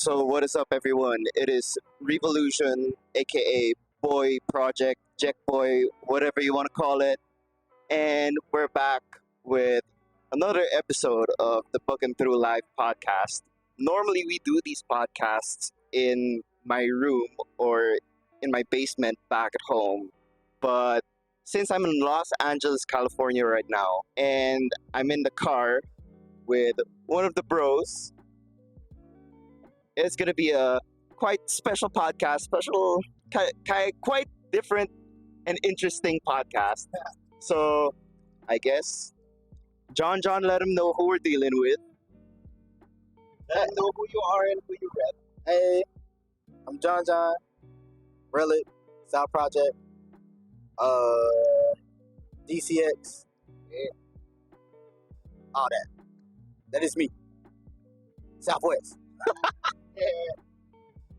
So what is up, everyone? It is Revolution, aka Boi Projecc, JECCBoi, whatever you want to call it, and we're back with another episode of the Book and Through Live podcast. Normally, we do these podcasts in my room or in my basement back at home, but since I'm in Los Angeles, California right now, and I'm in the car with one of the bros, it's gonna be a quite special podcast, quite different and interesting podcast. So I guess John, let him know who we're dealing with. Let him know who you are and who you rep. Hey, I'm John, Rellik, South Projecc, JECCX, yeah, all that. That is me. Southwest. Yeah.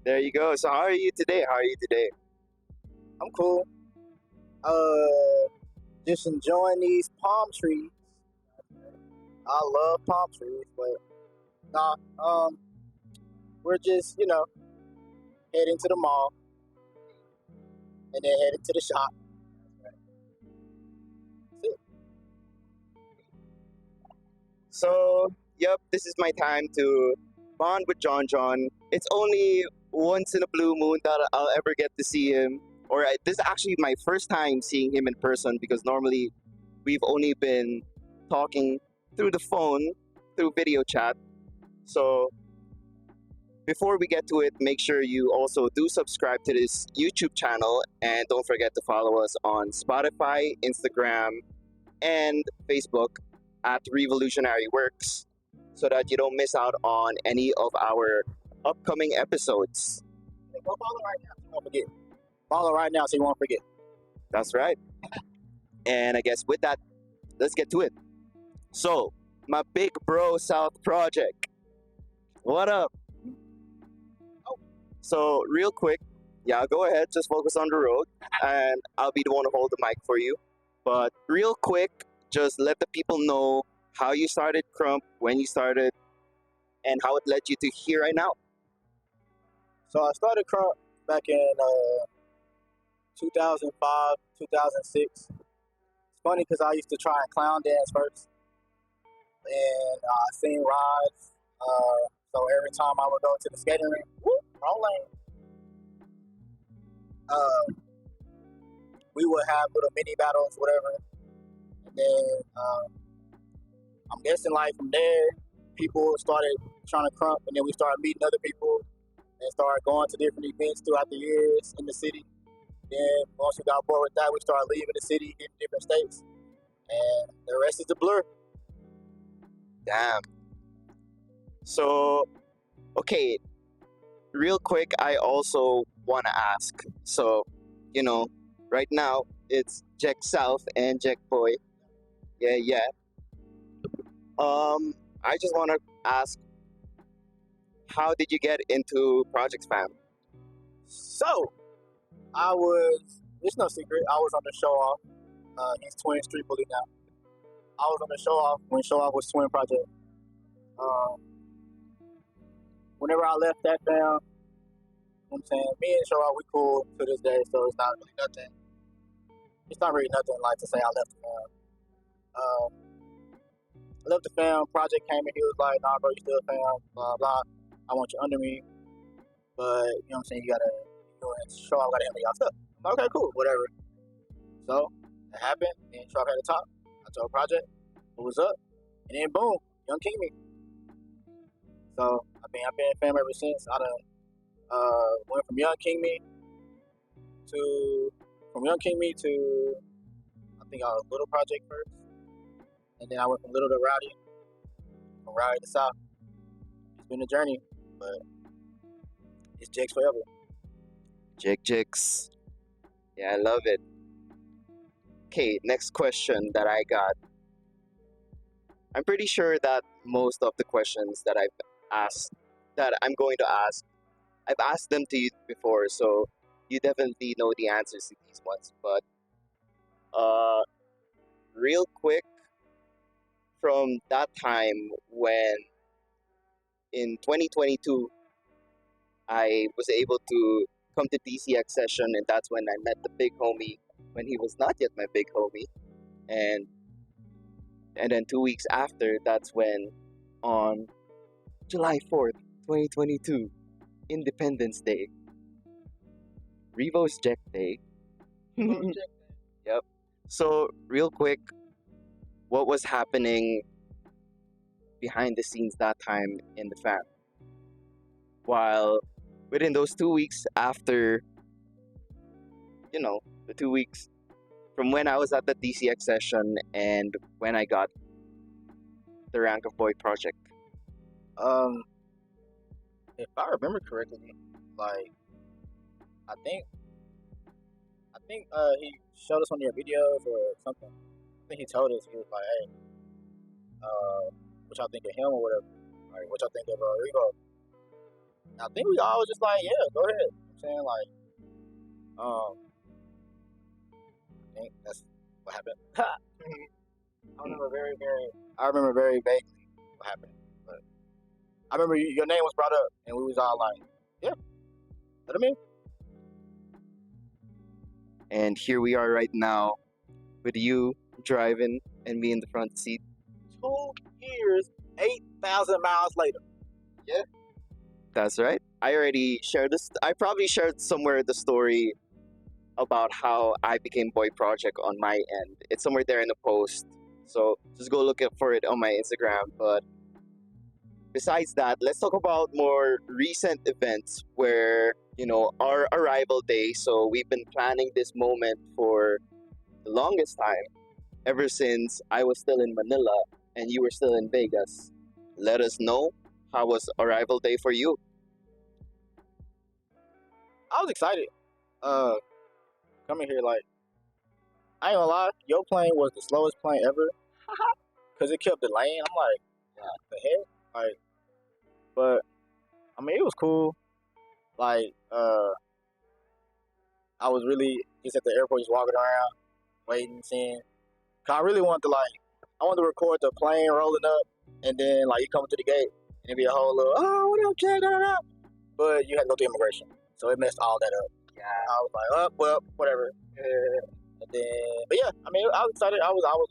There you go. So how are you today? I'm cool. Just enjoying these palm trees. I love palm trees, but we're just, heading to the mall and then heading to the shop. That's it. So, yep, this is my time to bond with John. It's only once in a blue moon that I'll ever get to see him. This is actually my first time seeing him in person because normally we've only been talking through the phone, through video chat. So, before we get to it, make sure you also do subscribe to this YouTube channel and don't forget to follow us on Spotify, Instagram, and Facebook at Ryvolutionary Works so that you don't miss out on any of our upcoming episodes. Go follow right now so you won't forget. Follow right now so you won't forget. That's right. And I guess with that, let's get to it. So, my big bro, South Projecc. What up? Oh, so, real quick, yeah, go ahead, just focus on the road, and I'll be the one to hold the mic for you. But real quick, just let the people know how you started Krump, when you started, and how it led you to here right now. So I started Krump back in 2005, 2006. It's funny because I used to try and clown dance first, and I sing rides. So every time I would go to the skating rink, wrong lane, we would have little mini battles, whatever. And then I'm guessing like from there, people started trying to Krump, and then we started meeting other people and started going to different events throughout the years in the city. Then once we got bored with that, we started leaving the city, hitting different states, and the rest is a blur. Damn. So, okay, real quick, I also want to ask. So, right now it's JECCSouf and JECCBoi. Yeah. I just want to ask, how did you get into Projects fam? So, it's no secret, I was on the show off. He's Twin Street Bully now. I was on the show off when show off was Twin Project. Whenever I left that fam, you know what I'm saying, me and show off, we cool to this day, so it's not really nothing. It's not really nothing like to say I left the fam. I left the fam, Project came in, he was like, nah bro, you still a fam, blah blah. I want you under me, but you know what I'm saying, you show off, gotta handle y'all stuff. I'm like, okay, cool, whatever. So it happened, and Show off had to talk. I told Project what was up, and then boom, Young King me. So I've been a fam ever since. I done went from Young King me to I think I was Little Project first, and then I went from Little to Rowdy, from Rowdy to South. It's been a journey, but it's JECCz forever. JECCz. Yeah, I love it. Okay, next question that I got. I'm pretty sure that most of the questions that I'm going to ask, I've asked them to you before, so you definitely know the answers to these ones. But real quick, from that time when in 2022 I was able to come to DCX session, and that's when I met the big homie when he was not yet my big homie, and then 2 weeks after, that's when on July 4th, 2022, Independence Day, Revo's Jack Day. Yep. So real quick, what was happening behind the scenes that time in the fam? While within those 2 weeks after, the 2 weeks from when I was at the DCX session and when I got the rank of Boi Projecc. Um, if I remember correctly, like I think he showed us on your videos or something. I think he told us, he was like, "Hey, what y'all think of him or whatever? Like, what y'all think of Revo?" I think we all was just like, "Yeah, go ahead." I'm saying like, I think that's what happened. I remember very vaguely what happened, but I remember your name was brought up, and we was all like, "Yeah, let him in." And here we are right now with you driving and me in the front seat. 2 years, 8,000 miles later. Yeah. That's right. I already shared this. I probably shared somewhere the story about how I became Boi Projecc on my end. It's somewhere there in the post. So just go look for it on my Instagram. But besides that, let's talk about more recent events where, our arrival day. So we've been planning this moment for the longest time, ever since I was still in Manila and you were still in Vegas. Let us know, how was arrival day for you? I was excited. Coming here, like, I ain't gonna lie, your plane was the slowest plane ever. Cause it kept delaying. I'm like, what the heck? Like, but I mean, it was cool. Like, I was really just at the airport, just walking around, waiting, seeing. Cause I really wanted to I wanted to record the plane rolling up, and then like you come to the gate, and it'd be a whole little, oh, what up, Jack? But you had to go through immigration, so it messed all that up. Yeah. I was like, oh, well, whatever. And then, but yeah, I mean, I was excited. I was ecstatic.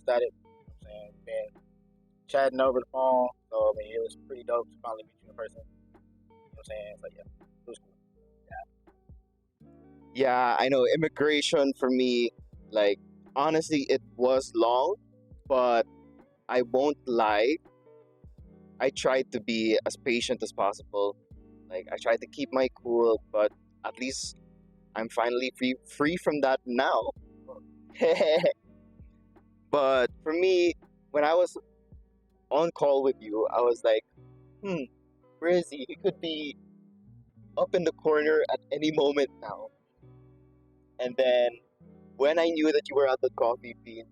You know what I'm saying, been chatting over the phone, so I mean, it was pretty dope to finally meet you in person. You know what I'm saying? So yeah, it was cool. Yeah, I know immigration for me, like, honestly, it was long, but I won't lie. I tried to be as patient as possible. Like, I tried to keep my cool, but at least I'm finally free from that now. But for me, when I was on call with you, I was like, where is he? He could be up in the corner at any moment now. And then when I knew that you were at the coffee bean,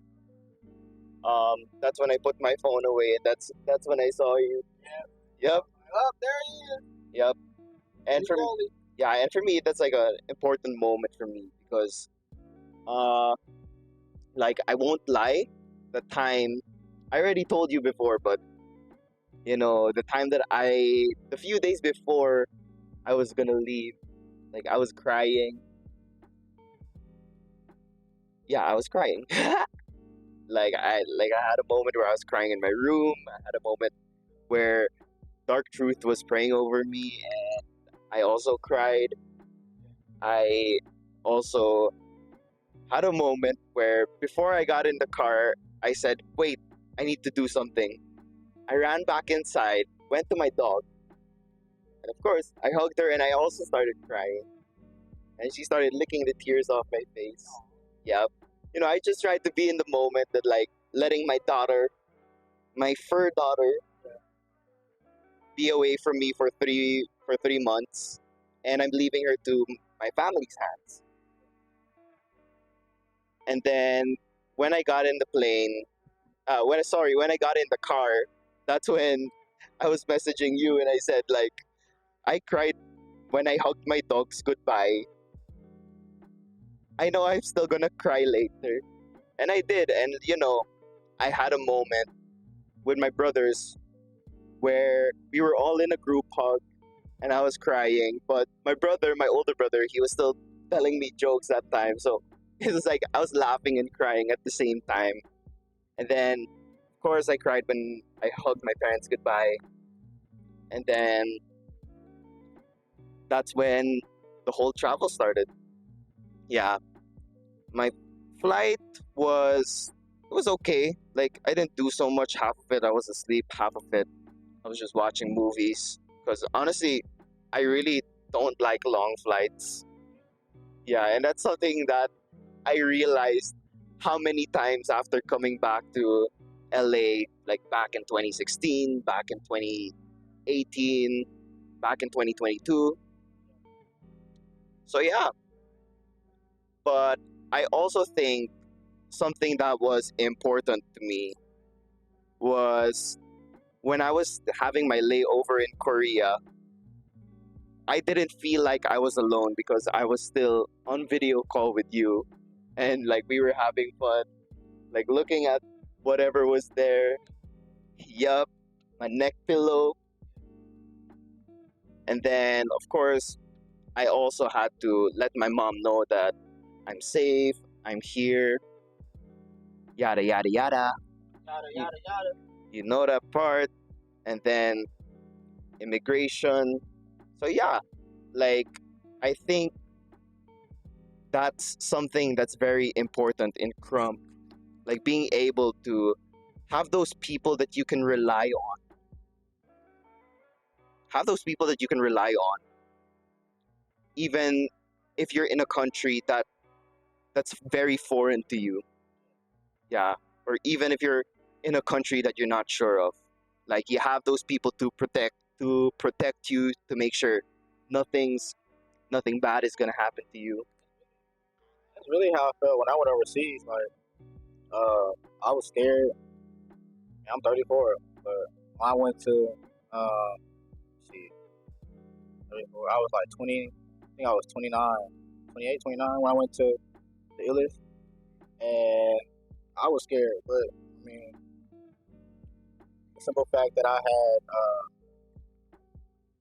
that's when I put my phone away, and that's when I saw you. Yep. Oh, there he is. Yep. And for me, that's like an important moment for me because, like, I won't lie, the time I already told you before, but the time the few days before I was gonna leave, like, I was crying. Yeah, I was crying. I had a moment where I was crying in my room. I had a moment where Dark Truth was praying over me, and I also cried. I also had a moment where before I got in the car, I said, "Wait, I need to do something." I ran back inside, went to my dog, and of course, I hugged her, and I also started crying. And she started licking the tears off my face. Yep. I just tried to be in the moment, that, like, letting my daughter, my fur daughter, be away from me for 3 months, and I'm leaving her to my family's hands. And then when I got in the plane, when I got in the car, that's when I was messaging you, and I said, like, I cried when I hugged my dogs goodbye. I know I'm still gonna cry later, and I did. And I had a moment with my brothers where we were all in a group hug, and I was crying. But my brother, my older brother, he was still telling me jokes that time. So it was like I was laughing and crying at the same time. And then, of course, I cried when I hugged my parents goodbye. And then that's when the whole travel started. Yeah, my flight was it was okay. Like I didn't do so much. Half of it I was asleep. Half of it I was just watching movies. Because honestly, I really don't like long flights. Yeah, and that's something that I realized how many times after coming back to LA, like back in 2016, back in 2018, back in 2022. So yeah, but I also think something that was important to me was when I was having my layover in Korea, I didn't feel like I was alone because I was still on video call with you and like we were having fun, like looking at whatever was there. Yup, my neck pillow. And then, of course, I also had to let my mom know that I'm safe, I'm here, yada, yada, yada. Yada You, yada yada. you know that part. And then immigration. So, yeah, like, I think that's something that's very important in Krump. Like, being able to have those people that you can rely on. Have those people that you can rely on, even if you're in a country that's very foreign to you. Yeah, or even if you're in a country that you're not sure of, like you have those people to protect you, to make sure nothing bad is gonna happen to you. That's really how I felt when I went overseas. Like, I was scared. I'm 34, but when I went to, see, 34, I was like 20. I think I was 29, 28, 29 when I went to the Illis, and I was scared. But I mean, the simple fact that I had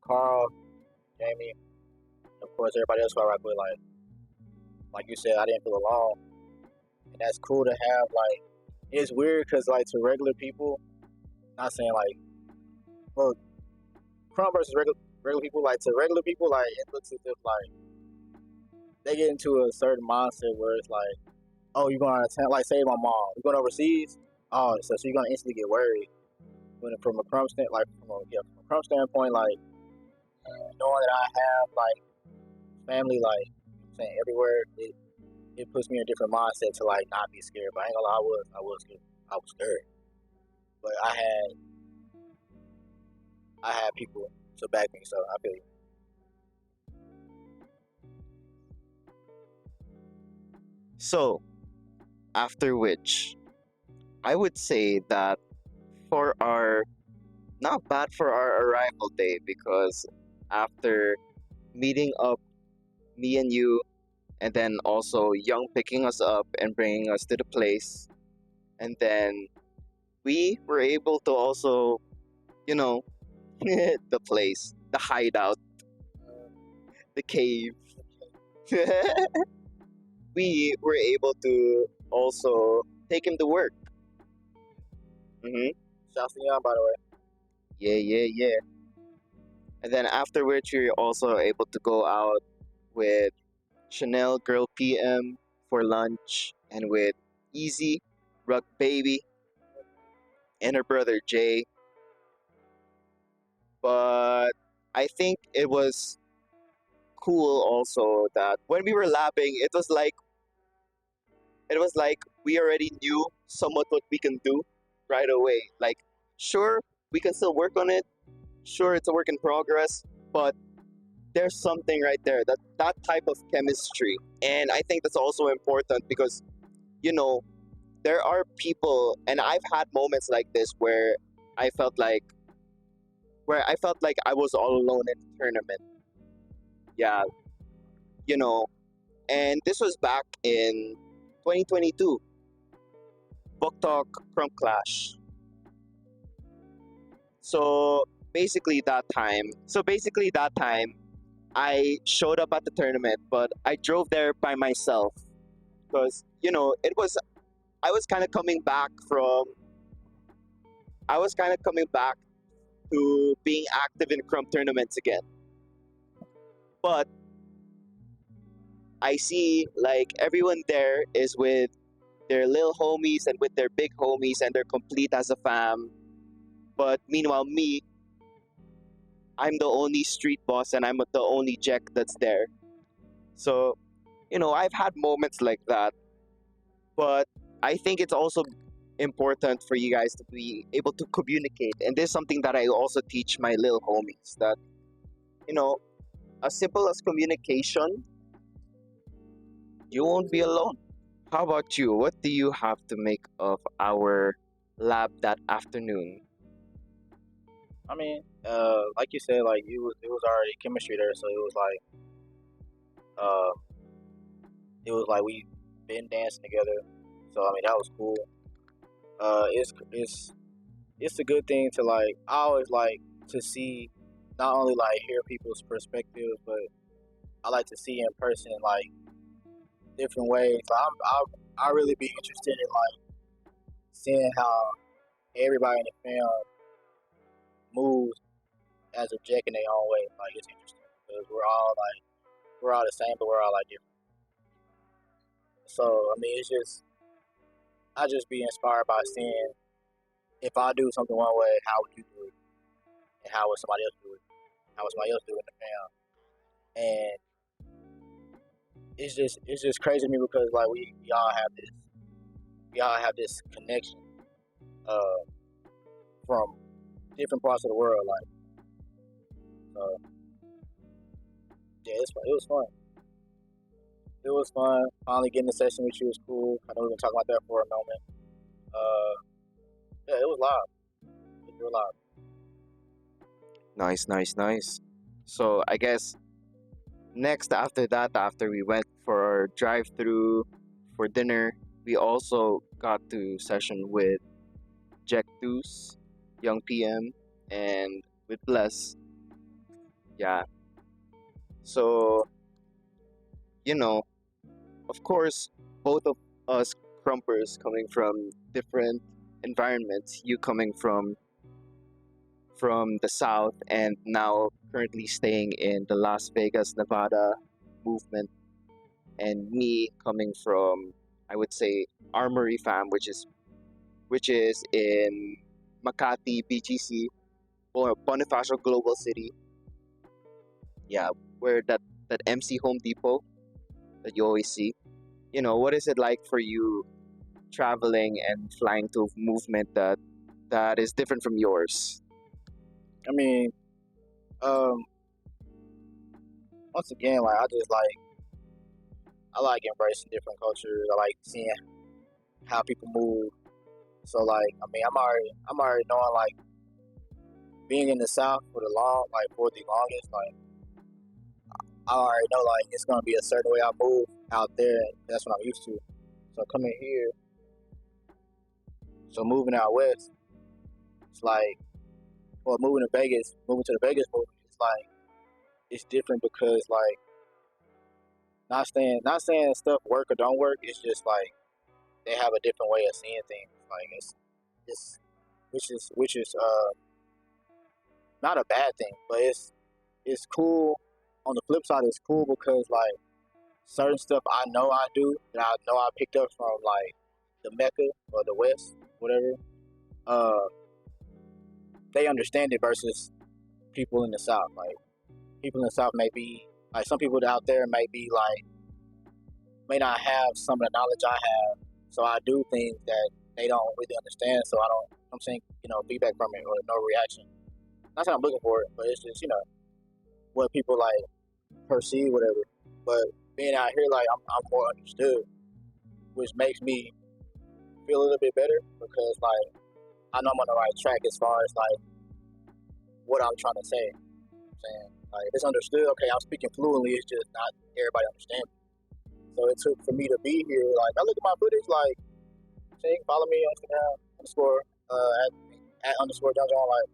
Carl, Jamie, of course, everybody else who I rock with, like you said, I didn't feel alone, and that's cool to have. Like, it's weird because like to regular people, not saying like, well, Krump versus regular people, like to regular people, like it looks as if like they get into a certain mindset where it's like, oh, you're going to attempt, like say my mom, you're going overseas, oh, so you're going to instantly get worried. When from a Krump from a Krump standpoint, like knowing that I have like family, like saying everywhere, it puts me in a different mindset to like not be scared. But I ain't gonna lie, I was scared. I was scared, but I had people to back me, so I feel you. So after which, I would say that for our not bad for our arrival day, because after meeting up, me and you, and then also Young picking us up and bringing us to the place, and then we were able to also, you know, the place, the hideout, the cave. We were able to also take him to work. Shouts to Young, by the way. Yeah, yeah, yeah. And then afterwards, we were also able to go out with Chanel Girl PM for lunch, and with Easy, Ruck Baby, and her brother Jay. But I think it was cool also that when we were labbing, it was like we already knew somewhat what we can do right away. Like, sure, we can still work on it. Sure, it's a work in progress, but there's something right there, that type of chemistry. And I think that's also important because, you know, there are people, and I've had moments like this where I felt like I was all alone in the tournament. Yeah, you know, and this was back in 2022, Book Talk Krump Clash. So basically that time, I showed up at the tournament, but I drove there by myself because it was I was kind of coming back from I was kind of coming back to being active in Krump tournaments again. But I see like everyone there is with their little homies and with their big homies and they're complete as a fam. But meanwhile, me, I'm the only street boss and I'm the only Jack that's there. So, I've had moments like that, but I think it's also important for you guys to be able to communicate. And this is something that I also teach my little homies that, you know, as simple as communication, you won't be alone. How about you? What do you have to make of our lab that afternoon? I mean, like you said, like it was already chemistry there, so uh, it was like we been dancing together. So I mean, that was cool. It's a good thing to like. I always like to see, not only like hear people's perspectives, but I like to see in person like different ways. I really be interested in like seeing how everybody in the film moves as a Jack in their own way. Like it's interesting because we're all the same, but we're all like different. So I mean, I just be inspired by seeing if I do something one way, how would you do it, and how would somebody else do it, how would somebody else do it in the film, and it's just crazy to me because like we all have this connection uh, from different parts of the world. Like yeah, it was fun. It was fun. Finally getting the session with you was cool. I know we've been talking about that for a moment. Uh, yeah, it was live. It was real live. Nice, nice, nice. So I guess next after that, after we went for our drive-through for dinner, we also got to session with JECCDo's, Young PM, and with Bless. Yeah. So, you know, of course, both of us Krumpers coming from different environments, you coming from the South and now currently staying in the Las Vegas, Nevada movement, and me coming from, I would say, Armory fam, which is in Makati, BGC, or Bonifacio Global City. Yeah, where that MC Home Depot that you always see. What is it like for you traveling and flying to a movement that is different from yours? I mean, um, once again, like I like embracing different cultures. I like seeing how people move. So like, I mean, I'm already knowing like being in the South for the longest, like I already know like it's gonna be a certain way I move out there. And that's what I'm used to. So coming here, so moving out west, it's like, well, moving to the Vegas movement, it's like it's different because like not saying stuff work or don't work. It's just like they have a different way of seeing things. Like it's which is not a bad thing, but it's cool. On the flip side, it's cool because like certain stuff I know I do that I know I picked up from like the Mecca or the West, whatever. Uh, they understand it versus people in the South. Like people in the South may be like some people out there may not have some of the knowledge I have, so I do things that they don't really understand. So I don't. I'm saying feedback from it or no reaction. Not that I'm looking for it, but it's just what people like perceive, whatever. But being out here, like I'm more understood, which makes me feel a little bit better because like I know I'm on the right track as far as like what I'm trying to say. I'm saying like it's understood. Okay, I'm speaking fluently. It's just not everybody understands. So it took for me to be here. Like I look at my footage, like follow me on Instagram underscore at underscore John John. Like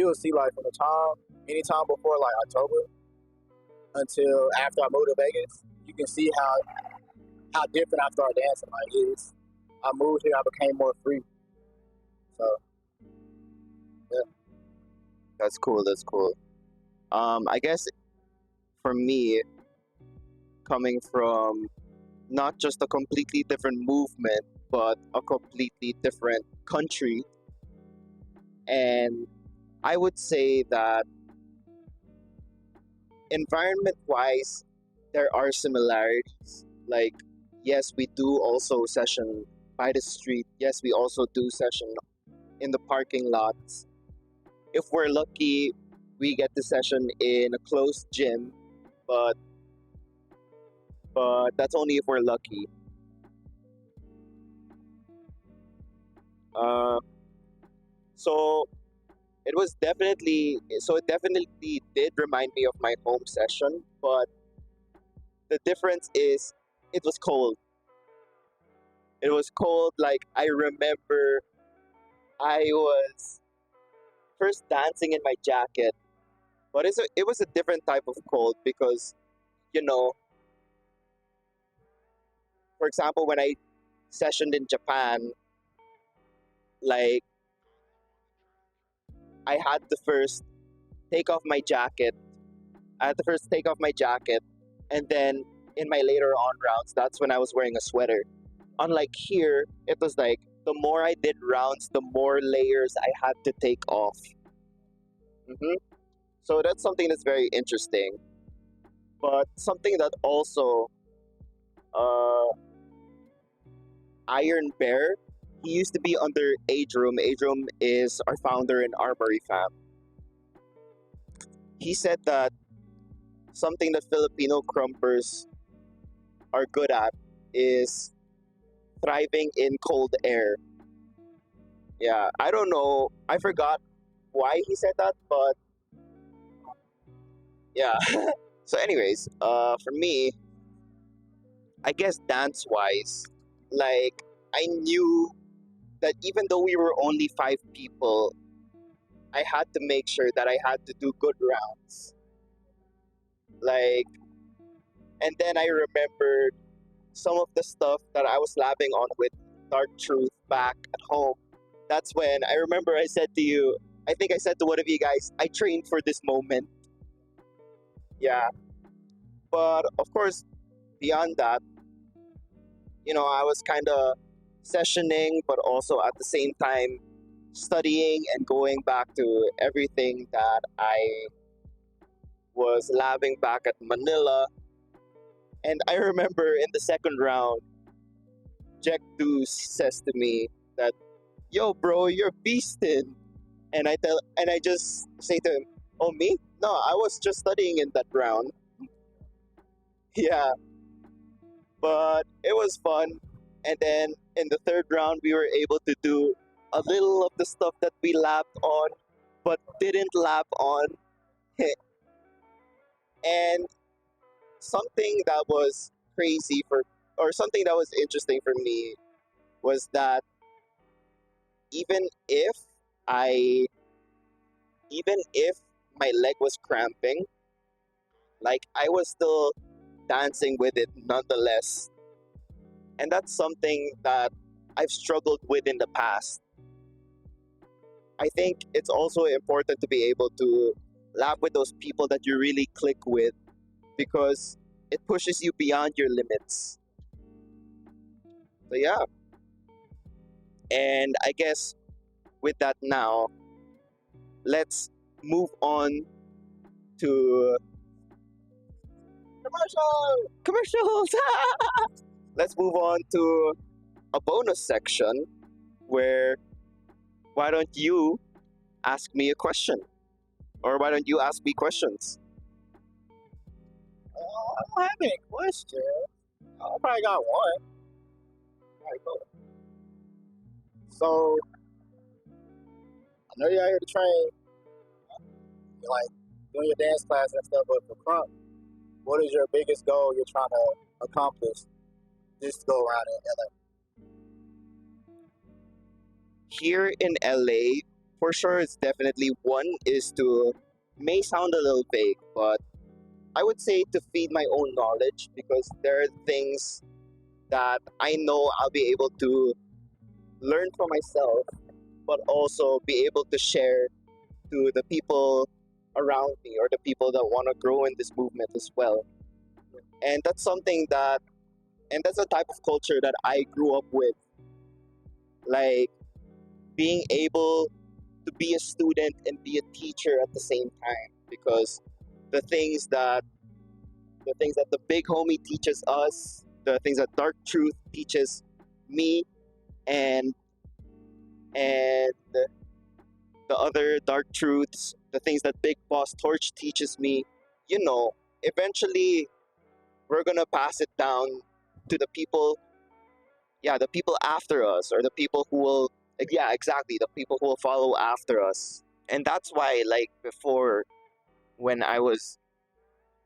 you'll see like from the time, anytime before like October until after I moved to Vegas, you can see how different I started dancing. Like I moved here, I became more free. So yeah. That's cool. That's cool. I guess for me, coming from not just a completely different movement, but a completely different country, and I would say that environment-wise, there are similarities. Like, yes, we do also session by the street. Yes, we also do session in the parking lots. If we're lucky, we get the session in a closed gym, but that's only if we're lucky. Uh, so it definitely did remind me of my home session, but the difference is it was cold. It was cold. Like, I remember I was first dancing in my jacket, but it was a different type of cold because, you know, for example, when I sessioned in Japan, like, I had to first take off my jacket. I had to first take off my jacket, and then in my later on rounds, that's when I was wearing a sweater. Unlike here, it was like the more I did rounds, the more layers I had to take off. hmm So that's something that's very interesting. But something that also, uh, Iron Bear, he used to be under Adrum. Adrum is our founder in Armory Fam. He said that something that Filipino Krumpers are good at is thriving in cold air. Yeah, I don't know. I forgot why he said that, but yeah. So, anyways, for me, I guess dance wise, like, I knew that even though we were only 5 people, I had to make sure that I had to do good rounds. Like, and then I remembered some of the stuff that I was labbing on with Dark Truth back at home. That's when I remember I said to you, I think I said to one of you guys, I trained for this moment. Yeah. But of course, beyond that, I was kind of sessioning, but also at the same time studying and going back to everything that I was labbing back at Manila. And I remember in the second round, JECCBoi says to me that, "Yo, bro, you're beastin'." And I just say to him, "Oh, me? No, I was just studying in that round." Yeah, but it was fun. And then in the third round, we were able to do a little of the stuff that we lapped on, but didn't lap on. And something that was crazy or something that was interesting for me was that even if I, even if my leg was cramping, like, I was still dancing with it nonetheless. And that's something that I've struggled with in the past. I think it's also important to be able to laugh with those people that you really click with because it pushes you beyond your limits. So, yeah. And I guess with that now, let's move on to commercials. Let's move on to a bonus section where why don't you ask me a question? Or why don't you ask me questions? I don't have any questions. I probably got one. Alright, cool. So I know you're out here to train, you're like doing your dance class and stuff, but for Krump, what is your biggest goal you're trying to accomplish this go around in LA? Here in LA, for sure, it's definitely one is to may sound a little vague, but I would say to feed my own knowledge because there are things that I know I'll be able to learn for myself, but also be able to share to the people around me or the people that want to grow in this movement as well. And that's something that, and that's a type of culture that I grew up with, like being able to be a student and be a teacher at the same time because the things that the things that the big homie teaches us, the things that Dark Truth teaches me, and the other Dark Truths, the things that Big Boss Torch teaches me, eventually we're gonna pass it down to the people, yeah, the people after us, or the people who will, yeah, exactly, the people who will follow after us. And that's why, like, before, when I was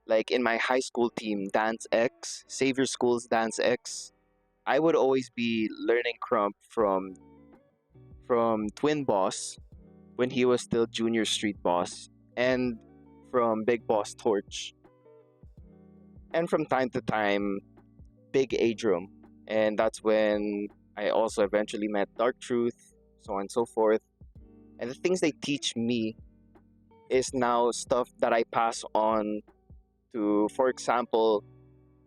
like in my high school team, Dance X, Savior School's Dance X, I would always be learning Krump from Twin Boss when he was still Junior Street Boss, and from Big Boss Torch, and from time to time Big Adrum. And that's when I also eventually met Dark Truth, so on and so forth. And the things they teach me is now stuff that I pass on to, for example,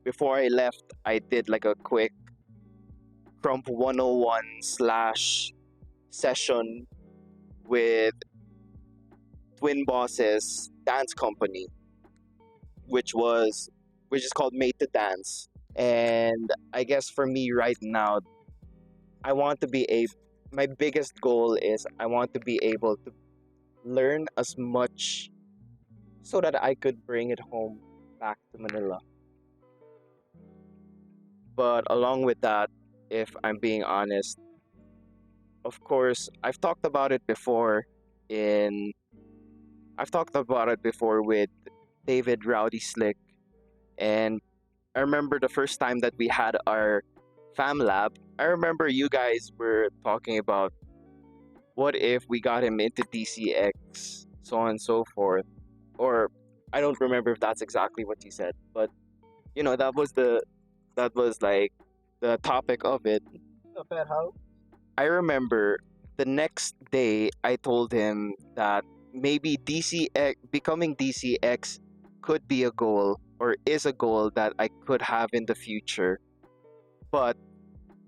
before I left, I did like a quick Krump 101 slash session with Twin Boss's dance company, which is called Made to Dance. And I guess for me right now, I want to be able. My biggest goal is I want to be able to learn as much so that I could bring it home back to Manila. But along with that, if I'm being honest, of course, in I've talked about it before with David Rowdy Slick, and I remember the first time that we had our fam lab. I remember you guys were talking about what if we got him into DCX, so on and so forth. Or I don't remember if that's exactly what you said, but that was like the topic of it. A fat hoe. I remember the next day I told him that maybe DCX becoming DCX could be a goal or is a goal that I could have in the future. But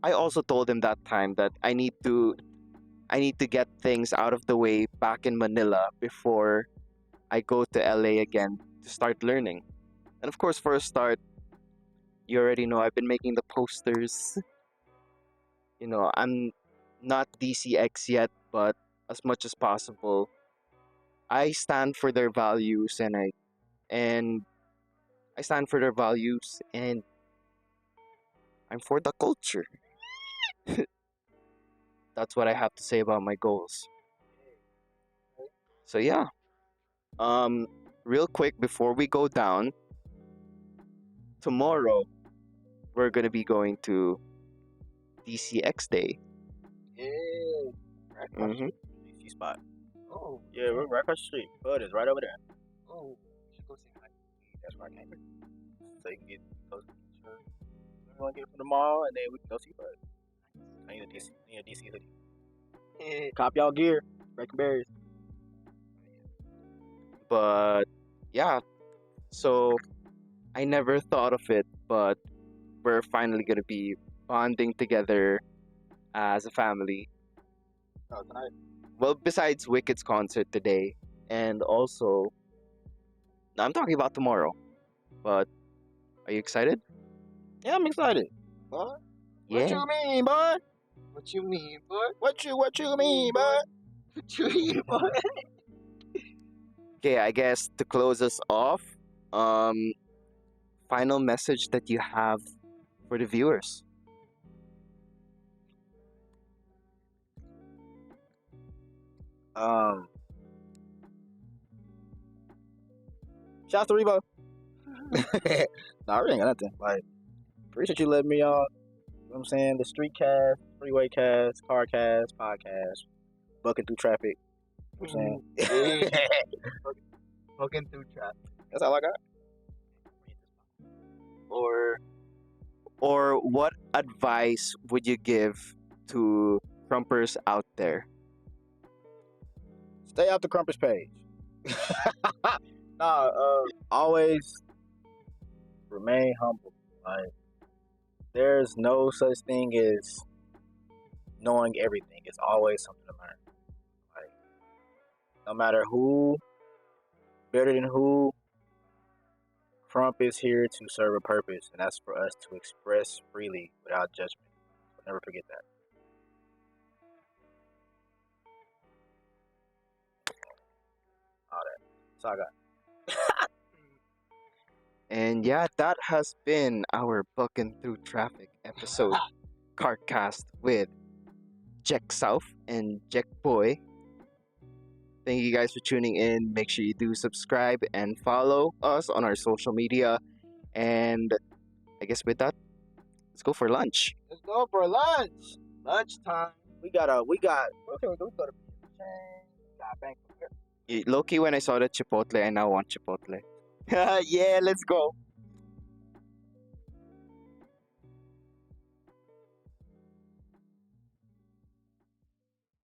I also told him that time that I need to get things out of the way back in Manila before I go to LA again to start learning. And of course, for a start, you already know I've been making the posters. I'm not DCX yet, but as much as possible, I stand for their values and I stand for their values and I'm for the culture. That's what I have to say about my goals. So yeah. Real quick before we go down, tomorrow we're gonna be going to DCX Day. Yeah. Right across the Mm-hmm. street. DC spot. Oh. Yeah, we're right across the street. Bud is right over there. Oh, we should go say hi. That's where I came from. So you can get close to sure. We're gonna get from the mall and then we can go see Bud. I need a DC hoodie. Cop y'all gear. Breaking berries. But yeah, so I never thought of it, but we're finally gonna be bonding together as a family. Oh, tonight. Well, besides Wicked's concert today, and also I'm talking about tomorrow. But are you excited? Yeah, I'm excited. Boy. What you mean, bud? What you mean, boy? What you mean, bud? What you mean, boy? Okay, I guess to close us off, final message that you have for the viewers. Shout out to Revo. Nah, I really ain't got nothing. Like, appreciate you letting me on. You know what I'm saying? The street cast, freeway cast, car cast, podcast, bucking through traffic. I'm saying? Walking through traffic. That's all I got. Or what advice would you give to Krumpers out there? Stay off the Crumpers page. Always remain humble. Like, there's no such thing as knowing everything. It's always something to learn. Like, no matter who, better than who, Krump is here to serve a purpose, and that's for us to express freely without judgment. So never forget that. All that. That's all I got. And yeah, that has been our Bucking Through Traffic episode Cartcast with JECCSouf and JECCBoi. Thank you guys for tuning in. Make sure you do subscribe and follow us on our social media. And I guess with that, let's go for lunch. Let's go for lunch. Lunchtime. We got. Okay, we go to got bank. Low-key, when I saw the Chipotle, I now want Chipotle. Yeah, let's go.